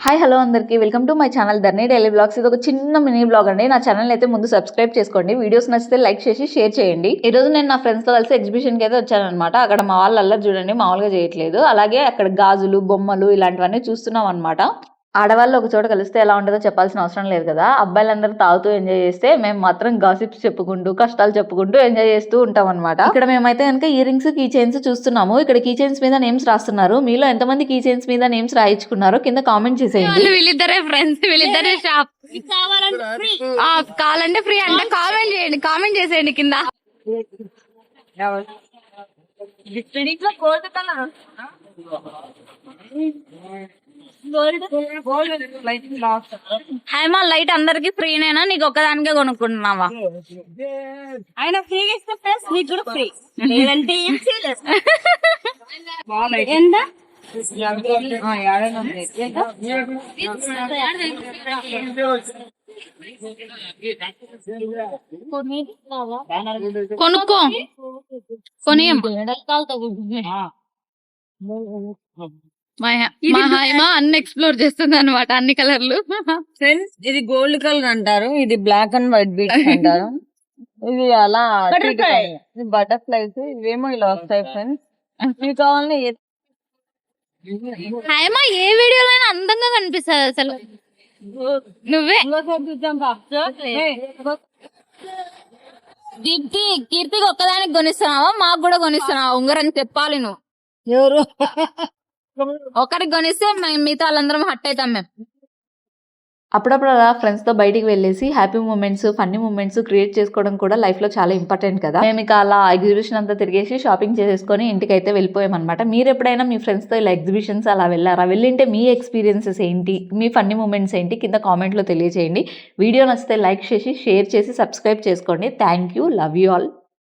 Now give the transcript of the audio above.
Hi hello అందరికీ welcome to my channel Dharani daily blogs. ఇది ఒక చిన్న మినీ బ్లాగ్ అండి. నా ఛానల్ అయితే ముందు సబ్స్క్రైబ్ చేసుకోండి. వీడియోస్ నచ్చితే లైక్ చేసి షేర్ చేయండి. ఈ రోజు నేను నా ఫ్రెండ్స్ తో కలిసి ఎగ్జిబిషన్ కి అయితే వచ్చానన్నమాట. అక్కడ మా వాళ్ళు అల్లరి చూడండి మామూలుగా చేయట్లేదు. అలాగే అక్కడ గాజులు బొమ్మలు ఇలాంటివన్నీ చూస్తున్నాం అనమాట. ఆడవాళ్ళు ఒక చోట కలిస్తే ఎలా ఉంటుందో చెప్పాల్సిన అవసరం లేదు కదా. అబ్బాయిలందరూ తాగుతూ ఎంజాయ్ చేస్తే మేము మాత్రం గాసిప్స్ చెప్పుకుంటూ కష్టాలు చెప్పుకుంటూ ఎంజాయ్ చేస్తూ ఉంటాం అనమాట. ఇక్కడ మేమైతే కనుక ఇయర్ రింగ్స్ కీ చైన్స్ చూస్తున్నాము. ఇక్కడ కీ చైన్స్ మీద నేమ్స్ రాస్తున్నారు. మీలో ఎంతమంది కీ చైన్స్ మీద నేమ్స్ రాయించుకున్నారో కింద కామెంట్ చేసేయండి. వీళ్ళిద్దరే ఫ్రెండ్స్, వీళ్ళిద్దరే షాప్. కావాలంటే ఫ్రీ అంటే కామెంట్ చేయండి, కామెంట్ చేసేయండి కింద. హైమా లైట్ అందరికి ఫ్రీనేనా, నీకు ఒక్కదానికే కొనుక్కుంటున్నావా? ఆయన ఫ్రీగా ఇస్తే ప్లస్ నీకు కూడా ఫ్రీ. లేదంటే ఏం చేయలేదు. ఎంత కొనుక్కో కొని మా హైమా అన్ని ఎక్స్ప్లోర్ చేస్తుంది అనమాట, అన్ని కలర్లు. ఫ్రెండ్స్, ఇది గోల్డ్ కలర్ అంటారు, ఇది బ్లాక్ అండ్ వైట్ బీట్స్ అంటారు, ఇది అలా ఇది బటర్ఫ్లైస్, ఇవేమో ఇలా వస్తాయి ఫ్రెండ్స్. ఇవి కావాలని హైమా ఏ వీడియోలో అయినా అందంగా కనిపిస్తుంది అసలు. నువ్వే కీర్తికి ఒక్కదానికి కొనిస్తున్నావా, మాకు కూడా కొనిస్తున్నావా ఉంగరం? చెప్పాలి నువ్వు. ఎవరు ఒకరికి కొనిస్తే మిగతా వాళ్ళందరం హట్ అవుతాం మేము. అప్పుడప్పుడు అలా ఫ్రెండ్స్ తో బయటికి వెళ్ళేసి happy moments funny moments create చేసుకోవడం కూడా లైఫ్ లో చాలా ఇంపార్టెంట్ కదా. మేము ఇక అలా ఎగ్జిబిషన్ అంతా తిరిగేసి షాపింగ్ చేసేసుకొని ఇంటికి అయితే వెళ్ళిపోయాం అనమాట. మీరు ఎప్పుడైనా మీ ఫ్రెండ్స్ తో ఇలా ఎగ్జిబిషన్స్ అలా వెళ్ళారా? వెళ్ళింటే మీ ఎక్స్పీరియన్సెస్ ఏంటి, మీ ఫన్నీ మూమెంట్స్ ఏంటి కింద కామెంట్ లో తెలియజేయండి. వీడియో నచ్చితే లైక్ చేసి షేర్ చేసి సబ్స్క్రైబ్ చేసుకోండి. Thank you, love you all.